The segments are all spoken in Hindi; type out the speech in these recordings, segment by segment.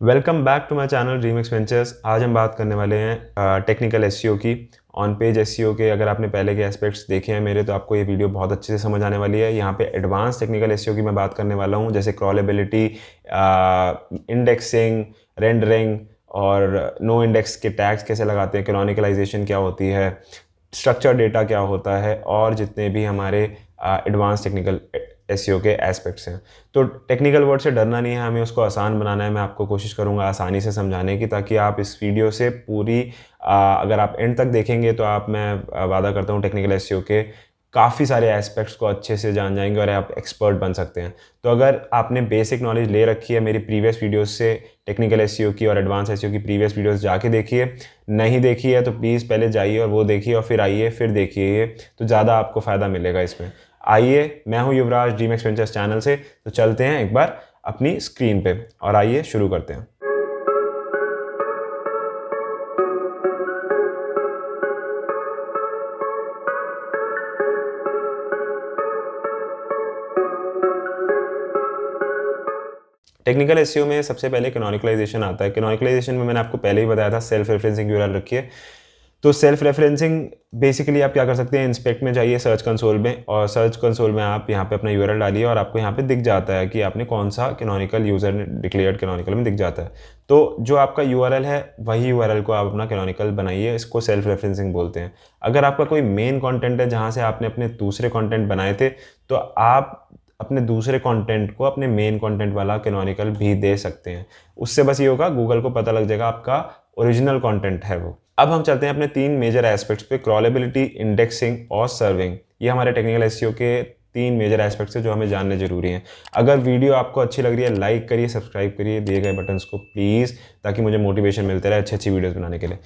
Welcome back to my channel dream Expentures. आज हम बात करने वाले हैं टेक्निकल एसईओ की। ऑन पेज एसईओ के अगर आपने पहले के एस्पेक्ट्स देखे हैं मेरे, तो आपको ये वीडियो बहुत अच्छे से समझ आने वाली है। यहाँ पे एडवांस टेक्निकल एसईओ की मैं बात करने वाला हूँ, जैसे क्रॉलेबिलिटी, इंडेक्सिंग, रेंडरिंग और नो इंडेक्स के टैग्स कैसे लगाते हैं, कैनोनिकलाइजेशन क्या होती है, स्ट्रक्चर डेटा क्या होता है, और जितने भी हमारे एडवांस टेक्निकल एसईओ के एस्पेक्ट्स हैं। तो टेक्निकल वर्ड से डरना नहीं है, हमें उसको आसान बनाना है। मैं आपको कोशिश करूंगा आसानी से समझाने की, ताकि आप इस वीडियो से पूरी अगर आप एंड तक देखेंगे तो मैं वादा करता हूँ टेक्निकल एसईओ के काफ़ी सारे एस्पेक्ट्स को अच्छे से जान जाएंगे और आप एक्सपर्ट बन सकते हैं। तो अगर आपने बेसिक नॉलेज ले रखी है मेरी प्रीवियस वीडियोस से, टेक्निकल एसईओ की और एडवांस एसईओ की प्रीवियस वीडियोस जाके देखिए। नहीं देखी है तो प्लीज़ पहले जाइए और वो देखिए, और फिर आइए फिर देखिए, तो ज़्यादा आपको फ़ायदा मिलेगा इसमें। आइए, मैं हूं युवराज ड्रीम एक्सपेंचर्स चैनल से। तो चलते हैं एक बार अपनी स्क्रीन पे और आइए शुरू करते हैं। टेक्निकल एसईओ में सबसे पहले कैनोनिकलाइजेशन आता है। कैनोनिकलाइजेशन में मैंने आपको पहले ही बताया था, सेल्फ रेफरेंसिंग यूआरएल रखिए। तो सेल्फ रेफरेंसिंग बेसिकली आप क्या कर सकते हैं, इंस्पेक्ट में जाइए सर्च कंसोल में, और सर्च कंसोल में आप यहाँ पे अपना यूआरएल डालिए और आपको यहाँ पे दिख जाता है कि आपने कौन सा कैनोनिकल यूज़र ने डिक्लेयर्ड कैनोनिकल में दिख जाता है। तो जो आपका यूआरएल है वही यूआरएल को आप अपना कैनोनिकल बनाइए, इसको सेल्फ रेफरेंसिंग बोलते हैं। अगर आपका कोई मेन कंटेंट है जहाँ से आपने अपने दूसरे कंटेंट बनाए थे, तो आप अपने दूसरे कंटेंट को अपने मेन कंटेंट वाला कैनोनिकल भी दे सकते हैं। उससे बस ये होगा, गूगल को पता लग जाएगा आपका ओरिजिनल कंटेंट है वो। अब हम चलते हैं अपने तीन मेजर एस्पेक्ट्स पे, क्रॉलेबिलिटी, इंडेक्सिंग और सर्विंग। ये हमारे टेक्निकल एसईओ के तीन मेजर एस्पेक्ट्स हैं जो हमें जानने जरूरी हैं। अगर वीडियो आपको अच्छी लग रही है, लाइक करिए, सब्सक्राइब करिए दिए गए बटन्स को प्लीज़, ताकि मुझे मोटिवेशन मिलते रहे अच्छी अच्छी वीडियोस बनाने के लिए।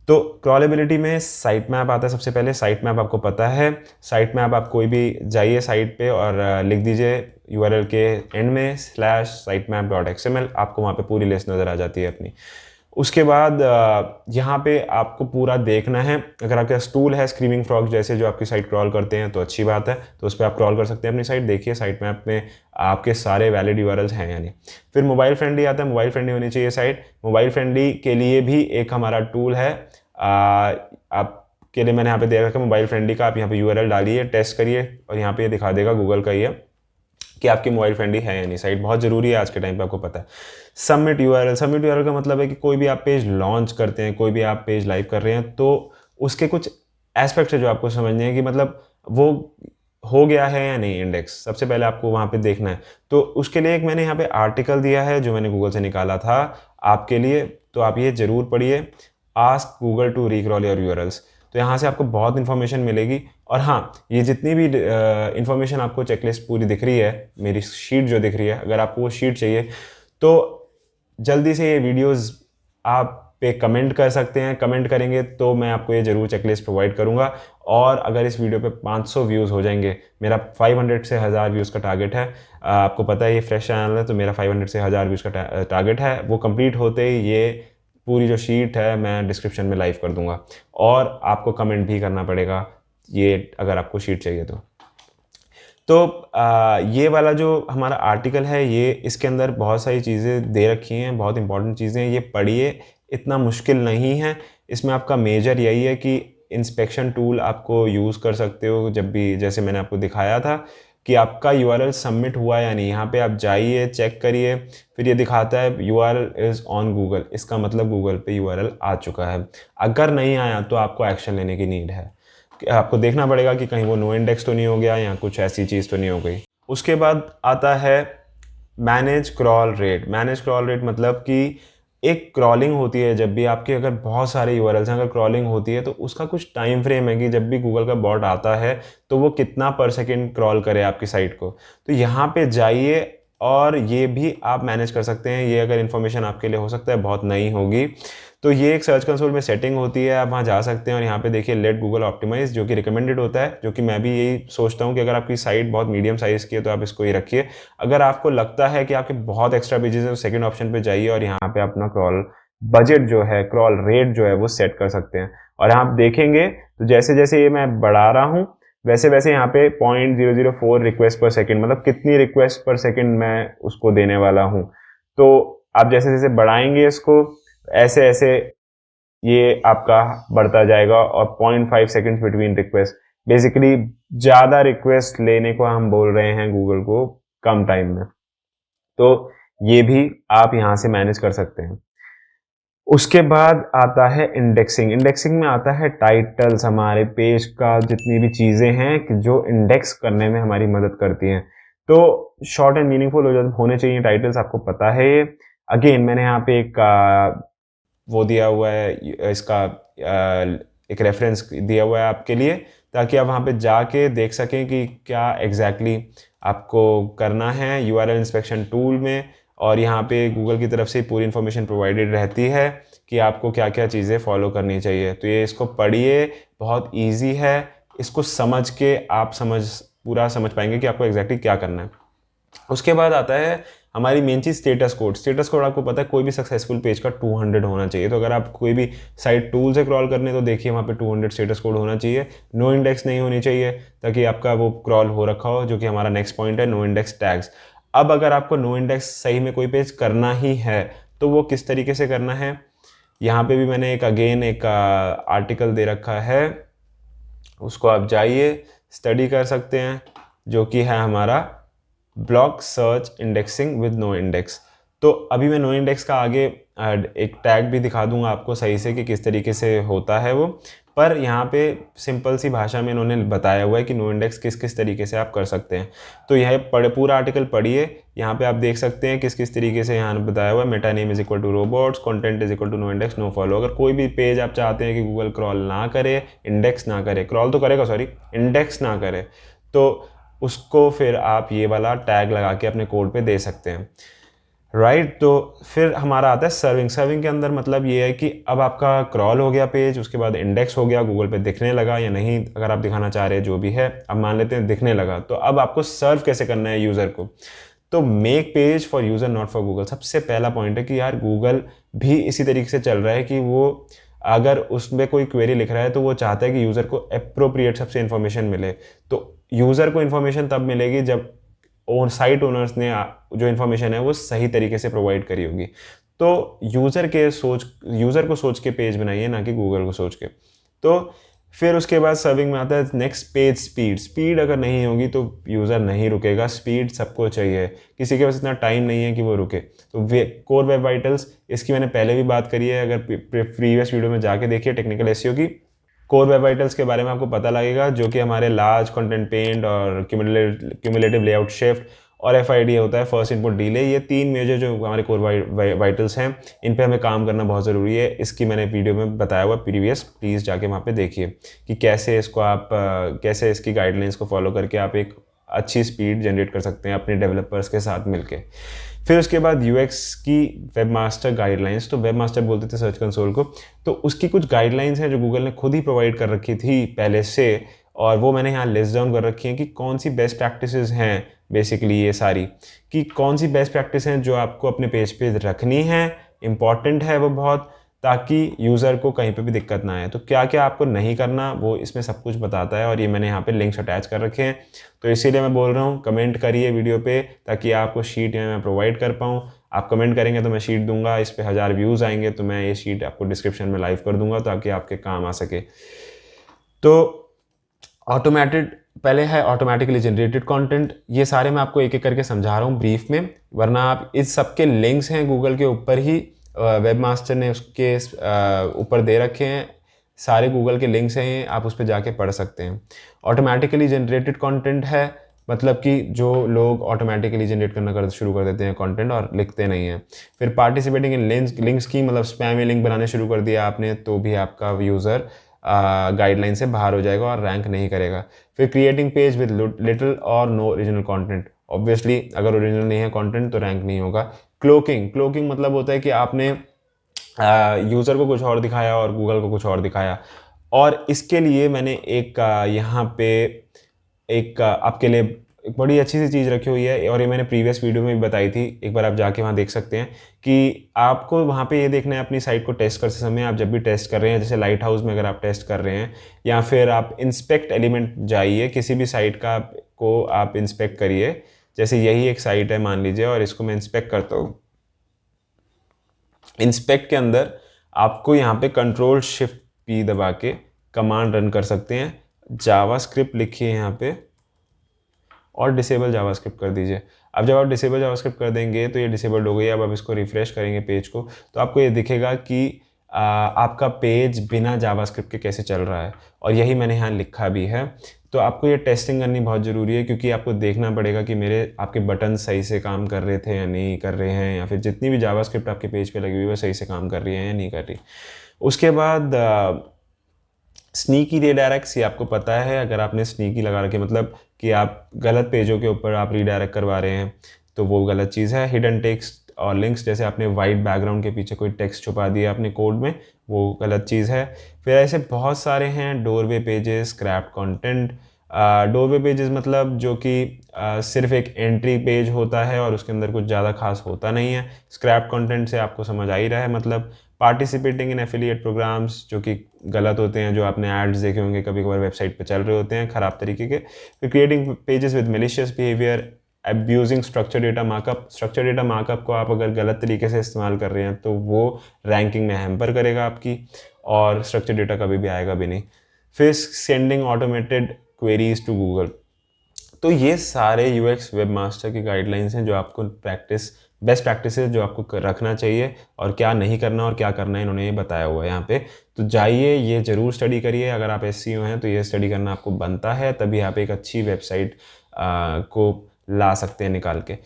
तो क्रॉलेबिलिटी में साइट मैप आता है सबसे पहले। साइट मैप आपको पता है, साइट मैप आप कोई भी जाइए साइट पे और लिख दीजिए यूआरएल के एंड में /sitemap.xml, आपको वहाँ पे पूरी लिस्ट नज़र आ जाती है अपनी। उसके बाद यहाँ पे आपको पूरा देखना है। अगर आपके पास टूल है स्क्रीमिंग फ्रॉग जैसे जो आपकी साइट क्रॉल करते हैं तो अच्छी बात है, तो उस पर आप क्रॉल कर सकते हैं अपनी साइट। देखिए साइट मैप में आपके सारे वैलिड यूआरएल्स हैं यानी। फिर मोबाइल फ्रेंडली आता है, मोबाइल फ्रेंडली होनी चाहिए साइट। मोबाइल फ्रेंडली के लिए भी एक हमारा टूल है, आपके लिए मैंने यहाँ पे दे रखा है मोबाइल फ्रेंडली का। आप यहाँ पे यूआरएल डालिए, टेस्ट करिए, और यहाँ पे ये दिखा देगा गूगल का ये कि आपकी मोबाइल फ्रेंडली है या नहीं साइट। बहुत ज़रूरी है आज के टाइम पे, आपको पता है। सबमिट यूआरएल, सबमिट यूआरएल का मतलब है कि कोई भी आप पेज लॉन्च करते हैं, कोई भी आप पेज लाइव कर रहे हैं, तो उसके कुछ एस्पेक्ट्स है जो आपको समझने हैं कि मतलब वो हो गया है या नहीं इंडेक्स। सबसे पहले आपको वहाँ पे देखना है। तो उसके लिए एक मैंने यहाँ पे आर्टिकल दिया है जो मैंने गूगल से निकाला था आपके लिए, तो आप ये ज़रूर पढ़िए, ask Google to recrawl your URLs. तो यहाँ से आपको बहुत इन्फॉर्मेशन मिलेगी। और हाँ, ये जितनी भी इन्फॉर्मेशन आपको चेकलिस्ट पूरी दिख रही है, मेरी शीट जो दिख रही है, अगर आपको वो शीट चाहिए तो जल्दी से ये वीडियोस आप पे कमेंट कर सकते हैं। कमेंट करेंगे तो मैं आपको ये ज़रूर चेकलिस्ट प्रोवाइड करूंगा। और अगर इस वीडियो पे 500 व्यूज़ हो जाएंगे, मेरा 500 से 1000 व्यूज़ का टारगेट है। आपको पता है ये फ्रेश चैनल है, तो मेरा 500 से 1000 व्यूज़ का टारगेट है। वो कंप्लीट होते ही ये पूरी जो शीट है मैं डिस्क्रिप्शन में लाइव कर दूंगा, और आपको कमेंट भी करना पड़ेगा ये अगर आपको शीट चाहिए तो ये वाला जो हमारा आर्टिकल है, ये इसके अंदर बहुत सारी चीज़ें दे रखी हैं, बहुत इंपॉर्टेंट चीज़ें हैं। ये पढ़िए, इतना मुश्किल नहीं है। इसमें आपका मेजर यही है कि इंस्पेक्शन टूल आपको यूज़ कर सकते हो जब भी, जैसे मैंने आपको दिखाया था कि आपका यूआरएल सबमिट हुआ या नहीं। यहाँ पे आप जाइए, चेक करिए, फिर ये दिखाता है यूआरएल इज़ ऑन गूगल, इसका मतलब गूगल पे यूआरएल आ चुका है। अगर नहीं आया तो आपको एक्शन लेने की नीड है। आपको देखना पड़ेगा कि कहीं वो नो इंडेक्स तो नहीं हो गया या कुछ ऐसी चीज़ तो नहीं हो गई। उसके बाद आता है manage crawl rate. Manage crawl rate मतलब कि एक क्रॉलिंग होती है, जब भी आपके अगर बहुत सारे यूआरएल्स हैं, अगर क्रॉलिंग होती है तो उसका कुछ टाइम फ्रेम है कि जब भी गूगल का बॉट आता है तो वो कितना पर सेकेंड क्रॉल करे आपकी साइट को। तो यहाँ पे जाइए और ये भी आप मैनेज कर सकते हैं। ये अगर इन्फॉर्मेशन आपके लिए हो सकता है बहुत नई होगी, तो ये एक सर्च कंसोल में सेटिंग होती है, आप वहाँ जा सकते हैं और यहाँ पे देखिए लेट गूगल ऑप्टिमाइज, जो कि रिकमेंडेड होता है, जो कि मैं भी यही सोचता हूँ कि अगर आपकी साइट बहुत मीडियम साइज़ की है तो आप इसको ही रखिए। अगर आपको लगता है कि आपके बहुत एक्स्ट्रा पेजेस है तो सेकंड ऑप्शन पे जाइए और यहाँ पे अपना क्रॉल बजट जो है, क्रॉल रेट जो है वो सेट कर सकते हैं। और आप देखेंगे तो जैसे जैसे ये मैं बढ़ा रहा हूँ वैसे वैसे यहाँ पे 0.004 रिक्वेस्ट पर सेकेंड, मतलब कितनी रिक्वेस्ट पर सेकेंड मैं उसको देने वाला हूँ। तो आप जैसे जैसे बढ़ाएंगे इसको, ऐसे ऐसे ये आपका बढ़ता जाएगा। और 0.5 सेकेंड्स बिटवीन रिक्वेस्ट, बेसिकली ज़्यादा रिक्वेस्ट लेने को हम बोल रहे हैं गूगल को कम टाइम में। तो ये भी आप यहाँ से मैनेज कर सकते हैं। उसके बाद आता है इंडेक्सिंग। इंडेक्सिंग में आता है टाइटल्स, हमारे पेज का जितनी भी चीज़ें हैं जो इंडेक्स करने में हमारी मदद करती हैं। तो शॉर्ट एंड मीनिंगफुल होने चाहिए टाइटल्स, आपको पता है ये। अगेन मैंने यहाँ पे एक वो दिया हुआ है, इसका एक रेफरेंस दिया हुआ है आपके लिए, ताकि आप वहाँ पे जाके देख सकें कि क्या एग्जैक्टली आपको करना है URL इंस्पेक्शन टूल में। और यहाँ पे गूगल की तरफ से पूरी इन्फॉर्मेशन प्रोवाइडेड रहती है कि आपको क्या क्या चीज़ें फॉलो करनी चाहिए। तो ये इसको पढ़िए, बहुत इजी है, इसको समझ के आप पूरा समझ पाएंगे कि आपको एग्जैक्टली क्या करना है। उसके बाद आता है हमारी मेन चीज़ स्टेटस कोड। स्टेटस कोड आपको पता है कोई भी सक्सेसफुल पेज का 200 होना चाहिए। तो अगर आप कोई भी साइट टूल से क्रॉल करने तो देखिए वहाँ पे 200 स्टेटस कोड होना चाहिए। नो इंडेक्स नहीं होनी चाहिए, ताकि आपका वो क्रॉल हो रखा हो, जो कि हमारा नेक्स्ट पॉइंट है, नो इंडेक्स टैग्स। अब अगर आपको नो इंडेक्स सही में कोई पेज करना ही है तो वो किस तरीके से करना है, यहाँ पे भी मैंने एक आर्टिकल दे रखा है, उसको आप जाइए स्टडी कर सकते हैं, जो कि है हमारा block search indexing with no index. तो अभी मैं नो इंडेक्स का आगे एक टैग भी दिखा दूंगा आपको सही से कि किस तरीके से होता है वो। पर यहाँ पे सिंपल सी भाषा में इन्होंने बताया हुआ है कि नो इंडेक्स किस किस तरीके से आप कर सकते हैं। तो यह पूरा आर्टिकल पढ़िए, यहाँ पे आप देख सकते हैं किस किस तरीके से यहाँ बताया हुआ है। Meta name is equal to robots, content is equal to no index no follow. अगर कोई भी पेज आप चाहते हैं कि गूगल क्रॉल ना करे, इंडेक्स ना करे, क्रॉल तो करेगा सॉरी, इंडेक्स ना करे, तो उसको फिर आप ये वाला टैग लगा के अपने कोड पे दे सकते हैं, राइट। तो फिर हमारा आता है सर्विंग। सर्विंग के अंदर मतलब ये है कि अब आपका क्रॉल हो गया पेज, उसके बाद इंडेक्स हो गया, गूगल पे दिखने लगा या नहीं, अगर आप दिखाना चाह रहे हैं जो भी है, अब मान लेते हैं दिखने लगा, तो अब आपको सर्व कैसे करना है यूज़र को। तो make page for user not for Google. सबसे पहला पॉइंट है कि यार गूगल भी इसी तरीके से चल रहा है कि वो अगर उसमें कोई क्वेरी लिख रहा है तो वो चाहता है कि यूज़र को अप्रोप्रिएट सबसे इन्फॉर्मेशन मिले। तो यूज़र को इन्फॉर्मेशन तब मिलेगी जब साइट ओनर्स ने जो इन्फॉर्मेशन है वो सही तरीके से प्रोवाइड करी होगी। तो यूज़र को सोच के पेज बनाइए, ना कि गूगल को सोच के। तो फिर उसके बाद सर्विंग में आता है नेक्स्ट पेज स्पीड। स्पीड अगर नहीं होगी तो यूज़र नहीं रुकेगा। स्पीड सबको चाहिए, किसी के पास इतना टाइम नहीं है कि वो रुके। तो कोर वेब वाइटल्स, इसकी मैंने पहले भी बात करी है, अगर प्रीवियस वीडियो में जाके देखिए टेक्निकल एसईओ की। कोर वेब वाइटल्स के बारे में आपको पता लगेगा, जो कि हमारे लार्ज कंटेंट पेंट और क्यूमुलेटिव लेआउट शिफ्ट और FID होता है, फर्स्ट इनपुट डिले। ये 3 मेजर जो हमारे कोर वाइटल्स हैं, इन पे हमें काम करना बहुत ज़रूरी है। इसकी मैंने वीडियो में बताया हुआ प्रीवियस, प्लीज़ जाके वहाँ पे देखिए कि कैसे इसको आप कैसे इसकी गाइडलाइंस को फॉलो करके आप एक अच्छी स्पीड जनरेट कर सकते हैं अपने डेवलपर्स के साथ मिलके। फिर उसके बाद UX की वेबमास्टर गाइडलाइंस। तो वेबमास्टर बोलते थे सर्च कंसोल को, तो उसकी कुछ गाइडलाइंस हैं जो गूगल ने खुद ही प्रोवाइड कर रखी थी पहले से, और वो मैंने यहाँ लिस्ट डाउन कर रखी हैं कि कौन सी बेस्ट प्रैक्टिसेस हैं, बेसिकली ये सारी, कि कौन सी बेस्ट प्रैक्टिस हैं जो आपको अपने पेज पे रखनी है, इंपॉर्टेंट है वो बहुत, ताकि यूज़र को कहीं पे भी दिक्कत ना आए। तो क्या क्या आपको नहीं करना वो इसमें सब कुछ बताता है, और ये मैंने यहाँ पे लिंक्स अटैच कर रखे हैं। तो इसीलिए मैं बोल रहा हूँ कमेंट करिए वीडियो पे, ताकि आपको शीट यहाँ मैं प्रोवाइड कर पाऊँ। आप कमेंट करेंगे तो मैं शीट दूंगा, इस पर 1000 व्यूज़ आएंगे तो मैं ये शीट आपको डिस्क्रिप्शन में लाइव कर दूंगा, ताकि आपके काम आ सके। तो ऑटोमेटेड, पहले है ऑटोमेटिकली जनरेटेड कंटेंट। ये सारे मैं आपको एक एक करके समझा रहा हूँ ब्रीफ में, वरना आप इस सब के लिंक्स हैं गूगल के ऊपर ही, वेबमास्टर ने उसके ऊपर दे रखे हैं, सारे गूगल के लिंक्स हैं, आप उस पर जाके पढ़ सकते हैं। ऑटोमेटिकली जनरेटेड कंटेंट है मतलब कि जो लोग ऑटोमेटिकली जनरेट करना शुरू कर देते हैं कंटेंट और लिखते नहीं हैं। फिर पार्टिसिपेटिंग इन लिंक्स की, मतलब स्पैमी लिंक बनाने शुरू कर दिया आपने तो भी आपका यूज़र गाइडलाइन से बाहर हो जाएगा और रैंक नहीं करेगा। फिर क्रिएटिंग पेज विद लिटिल और नो ओरिजिनल कंटेंट। ऑब्वियसली अगर ओरिजिनल नहीं है कंटेंट तो रैंक नहीं होगा। क्लोकिंग मतलब होता है कि आपने यूज़र को कुछ और दिखाया और गूगल को कुछ और दिखाया। और इसके लिए मैंने एक यहाँ पे एक आपके लिए एक बड़ी अच्छी सी चीज़ रखी हुई है, और ये मैंने प्रीवियस वीडियो में भी बताई थी, एक बार आप जाके वहाँ देख सकते हैं कि आपको वहाँ पे ये देखना है अपनी साइट को टेस्ट करते समय, आप जब भी टेस्ट कर रहे हैं, जैसे लाइट हाउस में अगर आप टेस्ट कर रहे हैं, या फिर आप इंस्पेक्ट एलिमेंट जाइए, किसी भी साइट का को आप इंस्पेक्ट करिए। जैसे यही एक साइट है मान लीजिए, और इसको मैं इंस्पेक्ट करता हूँ, इंस्पेक्ट के अंदर आपको यहाँ पे कंट्रोल शिफ्ट पी दबा के कमांड रन कर सकते हैं। जावास्क्रिप्ट लिखिए यहाँ पे और डिसेबल जावास्क्रिप्ट कर दीजिए। अब जब आप डिसेबल जावास्क्रिप्ट कर देंगे तो ये डिसेबल्ड हो गई। अब आप इसको रिफ्रेश करेंगे पेज को तो आपको ये दिखेगा कि आपका पेज बिना जावास्क्रिप्ट के कैसे चल रहा है, और यही मैंने यहाँ लिखा भी है। तो आपको ये टेस्टिंग करनी बहुत ज़रूरी है, क्योंकि आपको देखना पड़ेगा कि मेरे आपके बटन सही से काम कर रहे थे या नहीं कर रहे हैं, या फिर जितनी भी जावास्क्रिप्ट आपके पेज पे लगी हुई है वो सही से काम कर रही है या नहीं कर रही। उसके बाद स्नीकी रीडायरेक्ट्स, ये आपको पता है, अगर आपने स्नीकी लगा रखे मतलब कि आप गलत पेजों के ऊपर आप रीडायरेक्ट करवा रहे हैं तो वो गलत चीज़ है। हिडन टेक्स्ट और लिंक्स, जैसे आपने वाइट बैकग्राउंड के पीछे कोई टेक्स्ट छुपा दिया अपने कोड में, वो गलत चीज़ है। फिर ऐसे बहुत सारे हैं, doorway pages, scrap content. Doorway pages मतलब जो कि सिर्फ एक एंट्री पेज होता है और उसके अंदर कुछ ज़्यादा खास होता नहीं है। स्क्रैप कंटेंट से आपको समझ आ ही रहा है, मतलब पार्टिसिपेटिंग इन एफिलिएट प्रोग्राम्स जो कि गलत होते हैं, जो आपने एड्स देखे होंगे कभी कभार वेबसाइट पे चल रहे होते हैं ख़राब तरीके के। फिर creating pages with malicious behaviour, abusing structure data markup. Structure data markup को आप अगर गलत तरीके से इस्तेमाल कर रहे हैं तो वो रैंकिंग में हैम्पर करेगा आपकी, और स्ट्रक्चर डेटा कभी भी आएगा भी नहीं। फिर sending automated queries to Google. तो ये सारे यूएक्स वेब मास्टर की गाइडलाइंस हैं जो आपको बेस्ट प्रैक्टिसेस जो आपको रखना चाहिए, और क्या नहीं करना और क्या करना है इन्होंने ये बताया हुआ है यहाँ पे। तो जाइए ये ज़रूर स्टडी करिए। अगर आप SEO हैं तो ये स्टडी करना आपको बनता है, तभी आप एक अच्छी वेबसाइट को ला सकते हैं निकाल के।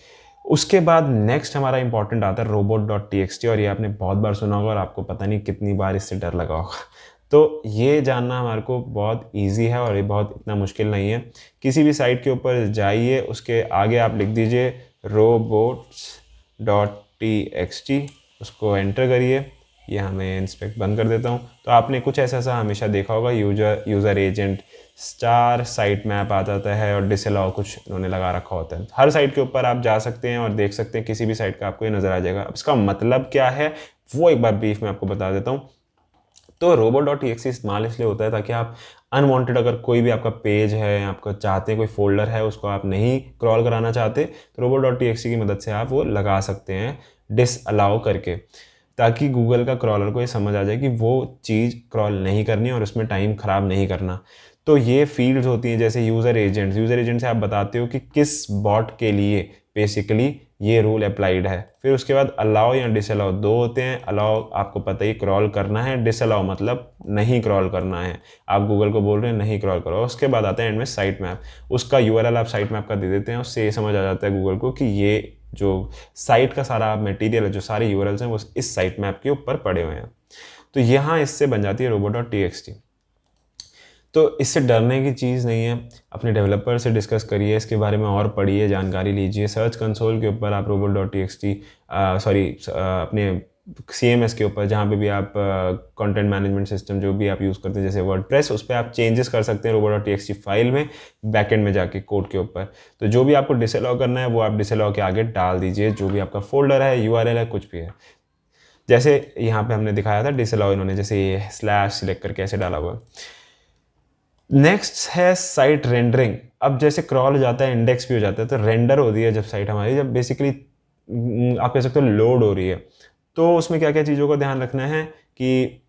उसके बाद नेक्स्ट हमारा इंपॉर्टेंट आता है robot.txt, और ये आपने बहुत बार सुना होगा और आपको पता नहीं कितनी बार इससे डर लगा होगा। तो ये जानना हमारे को बहुत इजी है और ये बहुत इतना मुश्किल नहीं है। किसी भी साइट के ऊपर जाइए, उसके आगे आप लिख दीजिए robots.txt, उसको एंटर करिए। ये हमें इंस्पेक्ट बंद कर देता हूँ। तो आपने कुछ ऐसा हमेशा देखा होगा, user agent star site map आ जाता है और डिसअलाउ कुछ उन्होंने लगा रखा होता है। हर साइट के ऊपर आप जा सकते हैं और देख सकते हैं, किसी भी साइट का आपको ये नज़र आ जाएगा। अब इसका मतलब क्या है वो एक बार ब्रीफ में आपको बता देता हूँ। तो robot.txt इस्तेमाल इसलिए होता है ताकि आप अनवांटेड, अगर कोई भी आपका पेज है, आपको चाहते हैं कोई फोल्डर है उसको आप नहीं क्रॉल कराना चाहते, तो robot.txt की मदद से आप वो लगा सकते हैं डिसअलाउ करके, ताकि गूगल का क्रॉलर को ये समझ आ जाए कि वो चीज़ क्रॉल नहीं करनी और उसमें टाइम ख़राब नहीं करना। तो ये फील्ड्स होती हैं जैसे यूज़र एजेंट से आप बताते हो कि किस बॉट के लिए बेसिकली ये रूल अप्लाइड है। फिर उसके बाद अलाउ या डिसअलाउ दो होते हैं। अलाउ आपको पता ही क्रॉल करना है, डिसअलाउ मतलब नहीं क्रॉल करना है, आप गूगल को बोल रहे हैं नहीं क्रॉल करो। उसके बाद आता है एंड में साइट मैप, उसका URL आप साइट मैप का दे देते हैं, उससे ये समझ आ जाता है गूगल को कि ये जो साइट का सारा मटेरियल है, जो सारे URLs हैं वो इस साइट मैप के ऊपर पड़े हुए हैं। तो यहाँ इससे बन जाती है robot.txt। तो इससे डरने की चीज़ नहीं है। अपने डेवलपर से डिस्कस करिए, इसके बारे में और पढ़िए, जानकारी लीजिए। सर्च कंसोल के ऊपर आप robot.txt अपने CMS के ऊपर, जहाँ पे भी आप कंटेंट मैनेजमेंट सिस्टम जो भी आप यूज़ करते हैं जैसे वर्डप्रेस, उस पर आप चेंजेस कर सकते हैं robot.txt फाइल में, बैकएंड में जाके कोड के ऊपर। तो जो भी आपको डिसअलाउ करना है वो आप डिसअलाउ के आगे डाल दीजिए, जो भी आपका फोल्डर है, URL है, कुछ भी है। जैसे यहाँ पे हमने दिखाया था डिसअलाउ, इन्होंने जैसे ये स्लैश सिलेक्ट करके ऐसे डाला हुआ। नेक्स्ट है साइट रेंडरिंग। अब जैसे क्रॉल हो जाता है, इंडेक्स भी हो जाता है, तो रेंडर होती है जब साइट हमारी, जब बेसिकली आप कह सकते हो लोड हो रही है, तो उसमें क्या क्या चीज़ों का ध्यान रखना है कि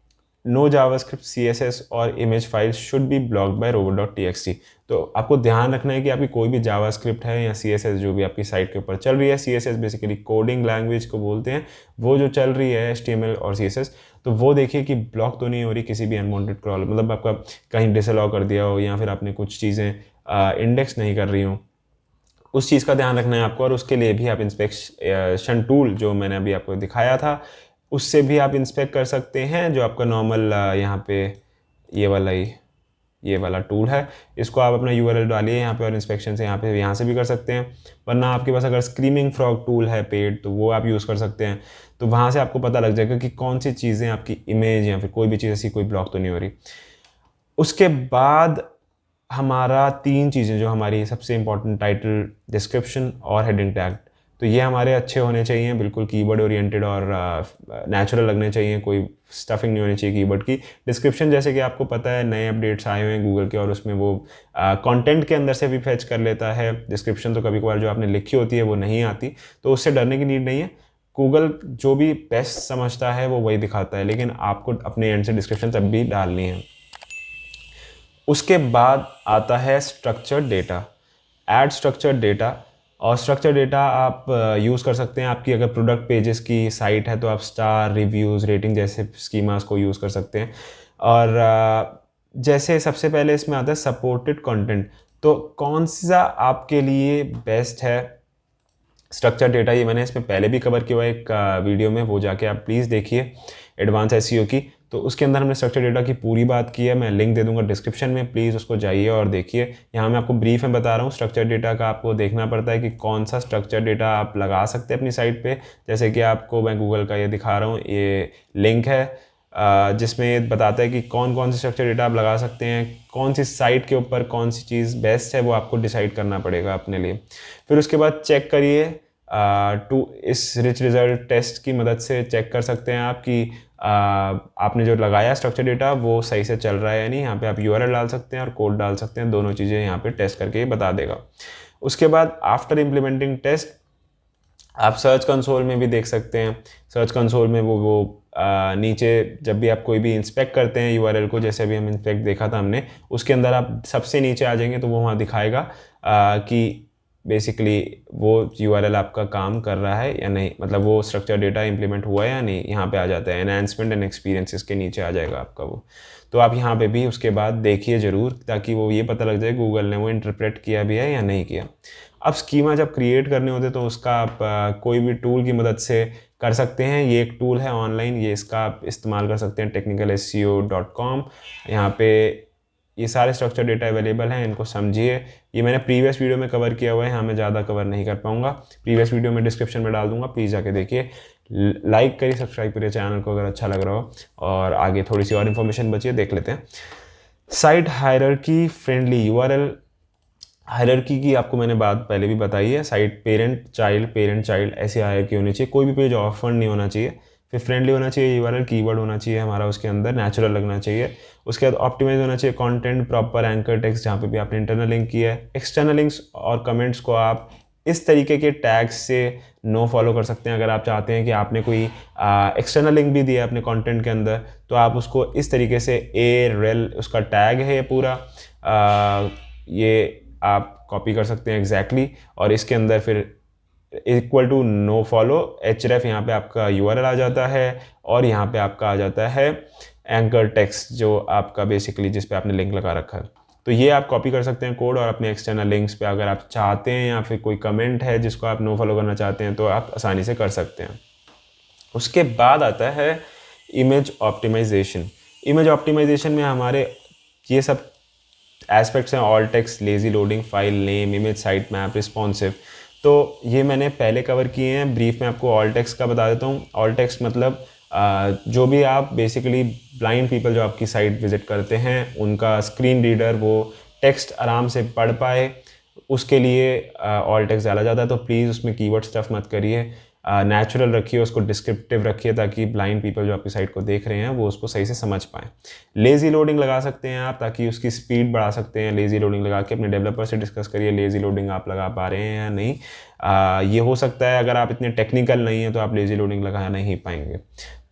नो जावास्क्रिप्ट, CSS और image files should be blocked by robot.txt। तो आपको ध्यान रखना है कि आपकी कोई भी जावास्क्रिप्ट है या CSS जो भी आपकी साइट के ऊपर चल रही है, CSS बेसिकली कोडिंग लैंग्वेज को बोलते हैं, वो जो चल रही है HTML और CSS, तो वो देखिए कि ब्लॉक तो नहीं हो रही किसी भी अनवांटेड क्रॉल, मतलब आपका कहीं डिसअलाउ कर दिया हो या फिर आपने कुछ चीज़ें इंडेक्स नहीं कर रही हो, उस चीज़ का ध्यान रखना है आपको। और उसके लिए भी आप इंस्पेक्शन टूल जो मैंने अभी आपको दिखाया था, उससे भी आप इंस्पेक्ट कर सकते हैं, जो आपका नॉर्मल यहाँ पे ये वाला टूल है, इसको आप अपना URL डालिए यहाँ पे और इंस्पेक्शन से यहाँ से भी कर सकते हैं। वरना आपके पास अगर स्क्रीमिंग फ्रॉग टूल है पेड, तो वो आप यूज़ कर सकते हैं। तो वहाँ से आपको पता लग जाएगा कि कौन सी चीज़ें आपकी इमेज या फिर कोई भी चीज़ ऐसी कोई ब्लॉक तो नहीं हो रही। उसके बाद हमारा 3 चीज़ें जो हमारी सबसे इंपॉर्टेंट, टाइटल, डिस्क्रिप्शन और हेडिंग टैग, तो ये हमारे अच्छे होने चाहिए, बिल्कुल कीवर्ड ओरिएंटेड और नेचुरल लगने चाहिए, कोई स्टफिंग नहीं होनी चाहिए कीवर्ड की। डिस्क्रिप्शन जैसे कि आपको पता है नए अपडेट्स आए हुए हैं गूगल के, और उसमें वो कंटेंट के अंदर से भी फैच कर लेता है डिस्क्रिप्शन, तो कभी कभार जो आपने लिखी होती है वो नहीं आती, तो उससे डरने की नीड नहीं है। गूगल जो भी बेस्ट समझता है वो वही दिखाता है, लेकिन आपको अपने एंड से डिस्क्रिप्शन तब भी डालनी है। उसके बाद आता है structured data, add structured data. और स्ट्रक्चर्ड डेटा आप यूज़ कर सकते हैं, आपकी अगर प्रोडक्ट पेजेस की साइट है तो आप स्टार, रिव्यूज़, रेटिंग जैसे स्कीमास को यूज़ कर सकते हैं। और जैसे सबसे पहले इसमें आता है सपोर्टेड कंटेंट, तो कौन सा आपके लिए बेस्ट है स्ट्रक्चर डेटा, ये मैंने इसमें पहले भी कवर किया हुआ एक वीडियो में, वो जाके आप प्लीज़ देखिए, एडवांस एसईओ की। तो उसके अंदर हमने स्ट्रक्चर डेटा की पूरी बात की है, मैं लिंक दे दूंगा डिस्क्रिप्शन में, प्लीज़ उसको जाइए और देखिए। यहाँ मैं आपको ब्रीफ में बता रहा हूँ स्ट्रक्चर डेटा का, आपको देखना पड़ता है कि कौन सा स्ट्रक्चर डेटा आप लगा सकते हैं अपनी साइट पे। जैसे कि आपको मैं गूगल का ये दिखा रहा हूँ, ये लिंक है जिसमें बताता है कि कौन कौन से स्ट्रक्चर डेटा आप लगा सकते हैं, कौन सी साइट के ऊपर कौन सी चीज़ बेस्ट है, वो आपको डिसाइड करना पड़ेगा अपने लिए। फिर उसके बाद चेक करिए इस रिच रिजल्ट टेस्ट की मदद से चेक कर सकते हैं आप कि आपने जो लगाया स्ट्रक्चर डेटा वो सही से चल रहा है या नहीं। यहाँ पे आप यूआरएल डाल सकते हैं और कोड डाल सकते हैं, दोनों चीज़ें यहाँ पे टेस्ट करके ही बता देगा। उसके बाद आफ्टर इम्प्लीमेंटिंग टेस्ट आप सर्च कंसोल में भी देख सकते हैं। सर्च कंसोल में वो नीचे जब भी आप कोई भी इंस्पेक्ट करते हैं यूआरएल को, जैसे अभी हम इंस्पेक्ट देखा था हमने, उसके अंदर आप सबसे नीचे आ जाएंगे तो वो वहाँ दिखाएगा कि बेसिकली वो यूआरएल आपका काम कर रहा है या नहीं, मतलब वो स्ट्रक्चर डेटा इंप्लीमेंट हुआ है या नहीं। यहाँ पे आ जाता है एनहांसमेंट एंड एक्सपीरियंसेस के नीचे आ जाएगा आपका वो। तो आप यहाँ पे भी उसके बाद देखिए ज़रूर, ताकि वो ये पता लग जाए गूगल ने वो इंटरप्रेट किया भी है या नहीं किया। अब स्कीमा जब क्रिएट करने होते तो उसका आप कोई भी टूल की मदद से कर सकते हैं। ये एक टूल है ऑनलाइन, ये इसका आप इस्तेमाल कर सकते हैं, technicalseo.com। यहाँ पे ये सारे स्ट्रक्चर डेटा अवेलेबल हैं, इनको समझिए। ये मैंने प्रीवियस वीडियो में कवर किया हुआ है, यहाँ मैं ज़्यादा कवर नहीं कर पाऊँगा, प्रीवियस वीडियो में डिस्क्रिप्शन में डाल दूँगा, प्लीज़ जाके देखिए। लाइक करिए, सब्सक्राइब करिए चैनल को अगर अच्छा लग रहा हो, और आगे थोड़ी सी और इन्फॉर्मेशन बची है, देख लेते हैं। Site hierarchy friendly URL hierarchy की आपको मैंने बात पहले भी बताई है। साइट पेरेंट चाइल्ड ऐसी हायरार्की होनी चाहिए, कोई भी पेज ऑफर नहीं होना चाहिए। फिर फ्रेंडली होना चाहिए, यूआरएल कीवर्ड होना चाहिए हमारा उसके अंदर, नेचुरल लगना चाहिए। उसके बाद ऑप्टिमाइज होना चाहिए कंटेंट, प्रॉपर एंकर टेक्स्ट जहाँ पे भी आपने इंटरनल लिंक किया है। एक्सटर्नल लिंक्स और कमेंट्स को आप इस तरीके के टैग्स से नो फॉलो कर सकते हैं। अगर आप चाहते हैं कि आपने कोई एक्सटर्नल लिंक भी दिया है अपने कंटेंट के अंदर, तो आप उसको इस तरीके से रेल उसका टैग है पूरा, ये आप कॉपी कर सकते हैं एग्जैक्टली, और इसके अंदर फिर equal to no follow href, यहाँ पे आपका यूआरएल आ जाता है, और यहाँ पे आपका आ जाता है एंकर टेक्स्ट जो आपका बेसिकली जिस पे आपने लिंक लगा रखा है। तो ये आप कॉपी कर सकते हैं कोड, और अपने एक्सटर्नल लिंक्स पे अगर आप चाहते हैं, या फिर कोई कमेंट है जिसको आप नो फॉलो करना चाहते हैं, तो आप आसानी से कर सकते हैं। उसके बाद आता है इमेज ऑप्टिमाइजेशन। इमेज ऑप्टिमाइजेशन में हमारे ये सब एस्पेक्ट्स हैं, all text, lazy loading, file name, image site map, responsive. तो ये मैंने पहले कवर किए हैं, ब्रीफ में आपको ऑल टेक्स्ट का बता देता हूँ। ऑल टेक्स्ट मतलब जो भी आप बेसिकली ब्लाइंड पीपल जो आपकी साइट विजिट करते हैं, उनका स्क्रीन रीडर वो टेक्स्ट आराम से पढ़ पाए, उसके लिए ऑल टेक्स्ट डाला जाता है। तो प्लीज़ उसमें कीवर्ड स्टफ मत करिए, नेचुरल रखिए, उसको डिस्क्रिप्टिव रखिए, ताकि ब्लाइंड पीपल जो आपकी साइट को देख रहे हैं वो उसको सही से समझ पाएँ। लेज़ी लोडिंग लगा सकते हैं आप, ताकि उसकी स्पीड बढ़ा सकते हैं। लेज़ी लोडिंग लगा के अपने डेवलपर से डिस्कस करिए, लेज़ी लोडिंग आप लगा पा रहे हैं या नहीं। ये हो सकता है अगर आप इतने टेक्निकल नहीं हैं तो आप लेज़ी लोडिंग लगा नहीं पाएंगे,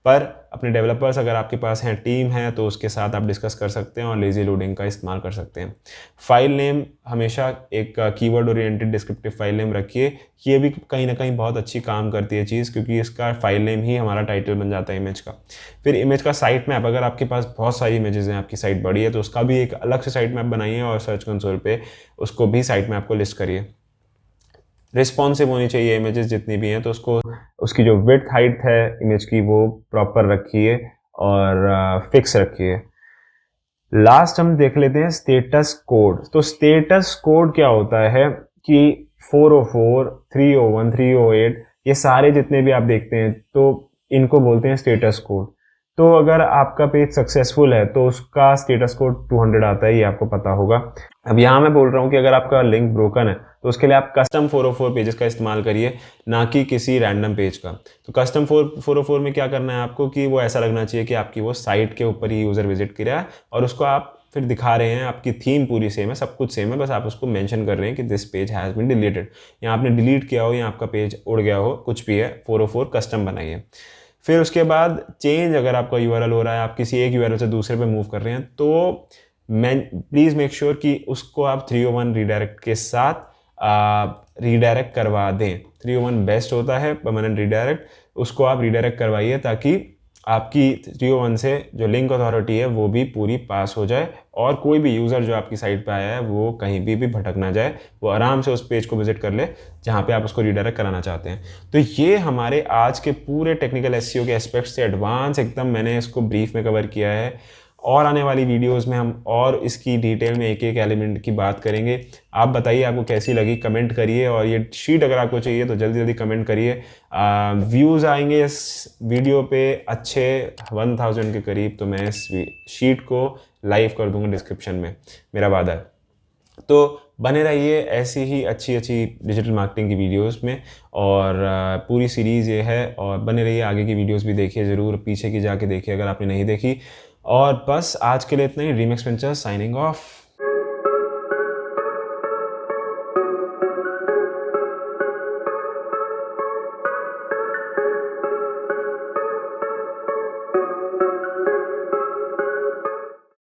पर अपने डेवलपर्स अगर आपके पास हैं, टीम है, तो उसके साथ आप डिस्कस कर सकते हैं और लेज़ी लोडिंग का इस्तेमाल कर सकते हैं। फाइल नेम हमेशा एक keyword oriented descriptive file name रखिए, ये भी कहीं ना कहीं बहुत अच्छी काम करती है चीज़, क्योंकि इसका फाइल नेम ही हमारा टाइटल बन जाता है इमेज का। फिर इमेज का साइट मैप, अगर आपके पास बहुत सारी इमेजेस हैं, आपकी साइट बड़ी है, तो उसका भी एक अलग से साइट मैप बनाइए और सर्च कंसोल पे उसको भी साइट मैप को लिस्ट करिए। रिस्पॉन्सिव होनी चाहिए इमेजेस जितनी भी हैं, तो उसकी जो विड्थ हाइट है इमेज की वो प्रॉपर रखिए और फिक्स रखिए। लास्ट हम देख लेते हैं स्टेटस कोड। तो स्टेटस कोड क्या होता है कि 404, 301, 308 ये सारे जितने भी आप देखते हैं, तो इनको बोलते हैं स्टेटस कोड। तो अगर आपका पेज सक्सेसफुल है तो उसका स्टेटस कोड 200 आता है, ये आपको पता होगा। अब यहाँ मैं बोल रहा हूँ कि अगर आपका लिंक ब्रोकन है तो उसके लिए आप कस्टम 404 पेजेस का इस्तेमाल करिए, ना कि किसी रैंडम पेज का। तो कस्टम 404 में क्या करना है आपको कि वो ऐसा लगना चाहिए कि आपकी वो साइट के ऊपर ही यूज़र विजिट किया है, और उसको आप फिर दिखा रहे हैं, आपकी थीम पूरी सेम है, सब कुछ सेम है, बस आप उसको मेंशन कर रहे हैं कि this page has been deleted, या आपने डिलीट किया हो या आपका पेज उड़ गया हो, कुछ भी है, 404 कस्टम बनाइए। फिर उसके बाद चेंज अगर आपका यूआरएल हो रहा है, आप किसी एक यूआरएल से दूसरे पे मूव कर रहे हैं, तो मैं प्लीज़ मेक श्योर कि उसको आप 301 रीडायरेक्ट के साथ रीडायरेक्ट करवा दें। 301 बेस्ट होता है परमानेंट रीडायरेक्ट, उसको आप रीडायरेक्ट करवाइए ताकि आपकी 301 से जो लिंक अथॉरिटी है वो भी पूरी पास हो जाए, और कोई भी यूज़र जो आपकी साइट पे आया है वो कहीं भी भटक ना जाए, वो आराम से उस पेज को विजिट कर ले जहाँ पे आप उसको रीडायरेक्ट कराना चाहते हैं। तो ये हमारे आज के पूरे टेक्निकल एसईओ के एस्पेक्ट्स से एडवांस एकदम मैंने इसको ब्रीफ में कवर किया है, और आने वाली वीडियोस में हम और इसकी डिटेल में एक एक एलिमेंट की बात करेंगे। आप बताइए आपको कैसी लगी, कमेंट करिए, और ये शीट अगर आपको चाहिए तो जल्दी जल्दी कमेंट करिए। व्यूज़ आएंगे इस वीडियो पे अच्छे 1000 के करीब, तो मैं इस शीट को लाइव कर दूंगा डिस्क्रिप्शन में, मेरा वादा है। तो बने रहिए ऐसी ही अच्छी अच्छी डिजिटल मार्केटिंग की वीडियोस में, और पूरी सीरीज़ ये है, और बने रहिए, आगे की वीडियोस भी देखिए ज़रूर, पीछे की जाके देखिए अगर आपने नहीं देखी। और बस आज के लिए इतना ही। Dream Expenture signing of.